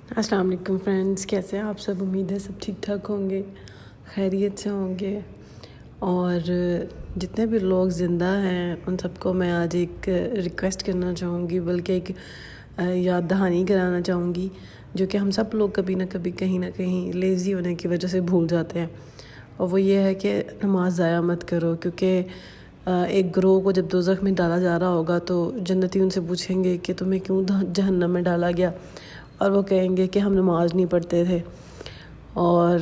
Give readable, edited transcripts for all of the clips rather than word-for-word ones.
السلام علیکم فرینڈس، کیسے ہیں آپ سب؟ امید ہے سب ٹھیک ٹھاک ہوں گے، خیریت سے ہوں گے. اور جتنے بھی لوگ زندہ ہیں ان سب کو میں آج ایک ریکویسٹ کرنا چاہوں گی، بلکہ ایک یاد دہانی کرانا چاہوں گی، جو کہ ہم سب لوگ کبھی نہ کبھی کہیں نہ کہیں لیزی ہونے کی وجہ سے بھول جاتے ہیں. اور وہ یہ ہے کہ نماز ضائع مت کرو، کیونکہ ایک گروہ کو جب دوزخ میں ڈالا جا رہا ہوگا تو جنتی ان سے پوچھیں گے کہ تمہیں کیوں جہنم میں ڈالا گیا، اور وہ کہیں گے کہ ہم نماز نہیں پڑھتے تھے. اور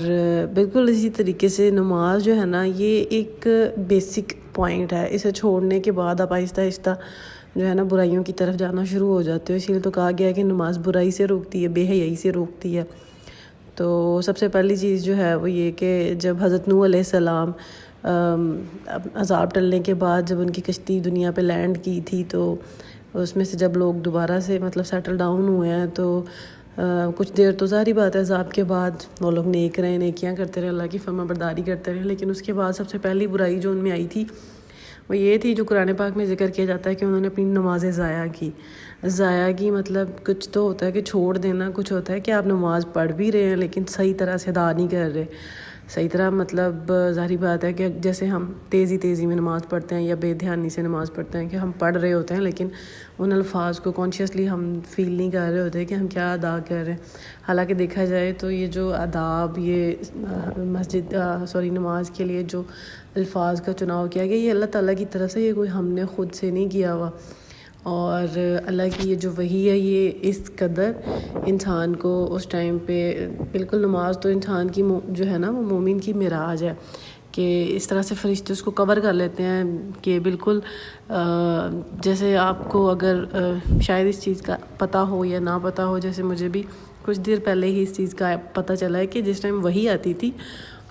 بالکل اسی طریقے سے نماز جو ہے نا، یہ ایک بیسک پوائنٹ ہے. اسے چھوڑنے کے بعد آپ آہستہ آہستہ جو ہے نا برائیوں کی طرف جانا شروع ہو جاتے ہو. اسی لیے تو کہا گیا ہے کہ نماز برائی سے روکتی ہے، بے حیائی سے روکتی ہے. تو سب سے پہلی چیز جو ہے وہ یہ کہ جب حضرت نوح علیہ السلام عذاب ٹلنے کے بعد جب ان کی کشتی دنیا پہ لینڈ کی تھی، تو اس میں سے جب لوگ دوبارہ سے سیٹل ڈاؤن ہوئے ہیں تو کچھ دیر تو ظاہری بات ہے عذاب کے بعد وہ لوگ نیک رہے، نیکیاں کرتے رہے، اللہ کی فرما برداری کرتے رہے. لیکن اس کے بعد سب سے پہلی برائی جو ان میں آئی تھی وہ یہ تھی، جو قرآن پاک میں ذکر کیا جاتا ہے کہ انہوں نے اپنی نمازیں ضائع کی. مطلب کچھ تو ہوتا ہے کہ چھوڑ دینا، کچھ ہوتا ہے کہ آپ نماز پڑھ بھی رہے ہیں لیکن صحیح طرح سے ادا نہیں کر رہے. صحیح طرح مطلب ظاہری بات ہے کہ جیسے ہم تیزی میں نماز پڑھتے ہیں یا بے دھیانی سے نماز پڑھتے ہیں، کہ ہم پڑھ رہے ہوتے ہیں لیکن ان الفاظ کو کانشیسلی ہم فیل نہیں کر رہے ہوتے کہ ہم کیا ادا کر رہے ہیں. حالانکہ دیکھا جائے تو یہ جو آداب، یہ نماز کے لیے جو الفاظ کا چناؤ کیا گیا، یہ اللہ تعالیٰ کی طرف سے، یہ کوئی ہم نے خود سے نہیں کیا ہوا. اور اللہ کی یہ جو وحی ہے، یہ اس قدر انسان کو اس ٹائم پہ بالکل، نماز تو انسان کی جو ہے نا وہ مومن کی معراج ہے، کہ اس طرح سے فرشتے اس کو کور کر لیتے ہیں کہ بالکل جیسے آپ کو اگر شاید اس چیز کا پتہ ہو یا نہ پتہ ہو، جیسے مجھے بھی کچھ دیر پہلے ہی اس چیز کا پتہ چلا ہے کہ جس ٹائم وحی آتی تھی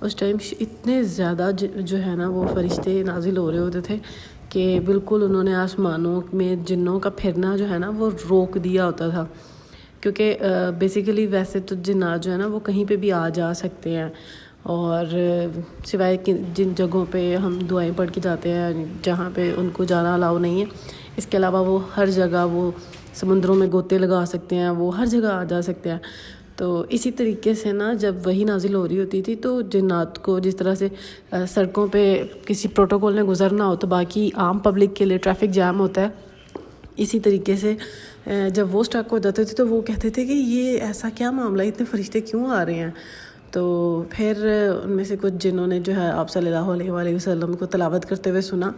اس ٹائم اتنے زیادہ جو ہے نا وہ فرشتے نازل ہو رہے ہوتے تھے کہ بالکل انہوں نے آسمانوں میں جنوں کا پھرنا جو ہے نا وہ روک دیا ہوتا تھا. کیونکہ بیسیکلی ویسے تو جنات جو ہے نا وہ کہیں پہ بھی آ جا سکتے ہیں، اور سوائے جن جگہوں پہ ہم دعائیں پڑھ کے جاتے ہیں جہاں پہ ان کو جانا الاؤ نہیں ہے، اس کے علاوہ وہ ہر جگہ، وہ سمندروں میں گوتے لگا سکتے ہیں، وہ ہر جگہ آ جا سکتے ہیں. تو اسی طریقے سے نا جب وہی نازل ہو رہی ہوتی تھی تو جنات کو جس طرح سے سڑکوں پہ کسی پروٹوکول نے گزرنا ہو تو باقی عام پبلک کے لیے ٹریفک جام ہوتا ہے، اسی طریقے سے جب وہ سٹک ہو جاتے تھے تو وہ کہتے تھے کہ یہ ایسا کیا معاملہ ہے، اتنے فرشتے کیوں آ رہے ہیں. تو پھر ان میں سے کچھ جنہوں نے جو ہے آپ صلی اللہ علیہ وآلہ وسلم کو تلاوت کرتے ہوئے سنا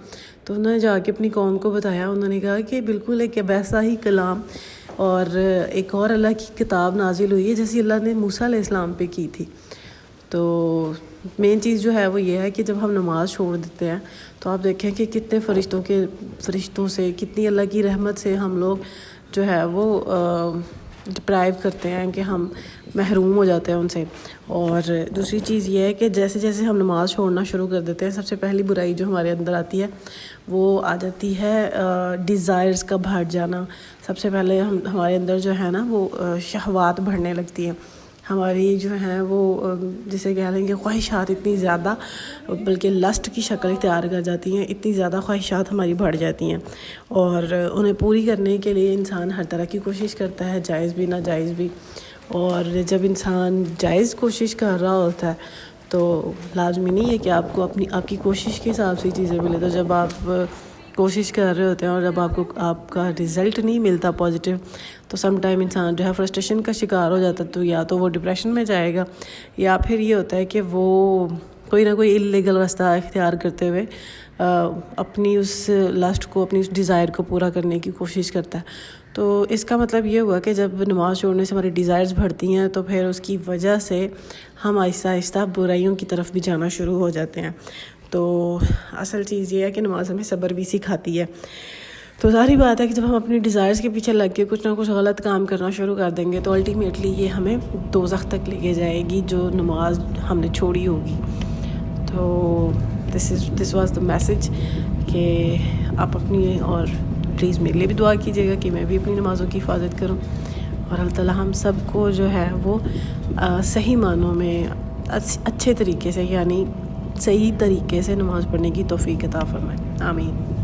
تو انہوں نے جا کے اپنی قوم کو بتایا. انہوں نے کہا کہ بالکل ایک ویسا ہی کلام اور ایک اور اللہ کی کتاب نازل ہوئی ہے جیسی اللہ نے موسیٰ علیہ السلام پہ کی تھی. تو مین چیز جو ہے وہ یہ ہے کہ جب ہم نماز چھوڑ دیتے ہیں تو آپ دیکھیں کہ کتنے فرشتوں سے، کتنی اللہ کی رحمت سے ہم لوگ جو ہے وہ ڈپرائیو کرتے ہیں، کہ ہم محروم ہو جاتے ہیں ان سے. اور دوسری چیز یہ ہے کہ جیسے جیسے ہم نماز چھوڑنا شروع کر دیتے ہیں، سب سے پہلی برائی جو ہمارے اندر آتی ہے وہ آ جاتی ہے ڈیزائرز کا بڑھ جانا. سب سے پہلے ہمارے اندر جو ہے نا وہ شہوات بڑھنے لگتی ہیں، ہماری جو ہیں وہ جسے کہہ لیں گے خواہشات اتنی زیادہ، بلکہ لسٹ کی شکل اختیار کر جاتی ہیں. اتنی زیادہ خواہشات ہماری بڑھ جاتی ہیں اور انہیں پوری کرنے کے لیے انسان ہر طرح کی کوشش کرتا ہے، جائز بھی ناجائز بھی. اور جب انسان جائز کوشش کر رہا ہوتا ہے تو لازمی نہیں ہے کہ آپ کو آپ کی کوشش کے حساب سے چیزیں ملے. تو جب آپ کوشش کر رہے ہوتے ہیں اور جب آپ کا رزلٹ نہیں ملتا پازیٹیو، تو سم ٹائم انسان جو ہے فرسٹریشن کا شکار ہو جاتا ہے. تو یا تو وہ ڈپریشن میں جائے گا، یا پھر یہ ہوتا ہے کہ وہ کوئی نہ کوئی اللیگل راستہ اختیار کرتے ہوئے اپنی اس لسٹ کو، اپنی اس ڈیزائر کو پورا کرنے کی کوشش کرتا ہے. تو اس کا مطلب یہ ہوا کہ جب نماز چھوڑنے سے ہماری ڈیزائرز بڑھتی ہیں تو پھر اس کی وجہ سے ہم آہستہ آہستہ برائیوں کی طرف بھی جانا شروع ہو جاتے ہیں. تو اصل چیز یہ ہے کہ نماز ہمیں صبر بھی سکھاتی ہے. تو ظاہری بات ہے کہ جب ہم اپنی ڈیزائرز کے پیچھے لگ کے کچھ نہ کچھ غلط کام کرنا شروع کر دیں گے تو الٹیمیٹلی یہ ہمیں دوزخ تک لے کے جائے گی، جو نماز ہم نے چھوڑی ہوگی. تو دس واز دا میسج کہ آپ اپنی، اور پلیز میرے لیے بھی دعا کیجیے گا کہ میں بھی اپنی نمازوں کی حفاظت کروں، اور اللہ تعالیٰ ہم سب کو جو ہے وہ صحیح معنوں میں اچھے طریقے سے، یعنی صحیح طریقے سے نماز پڑھنے کی توفیق عطا فرمائے. آمین.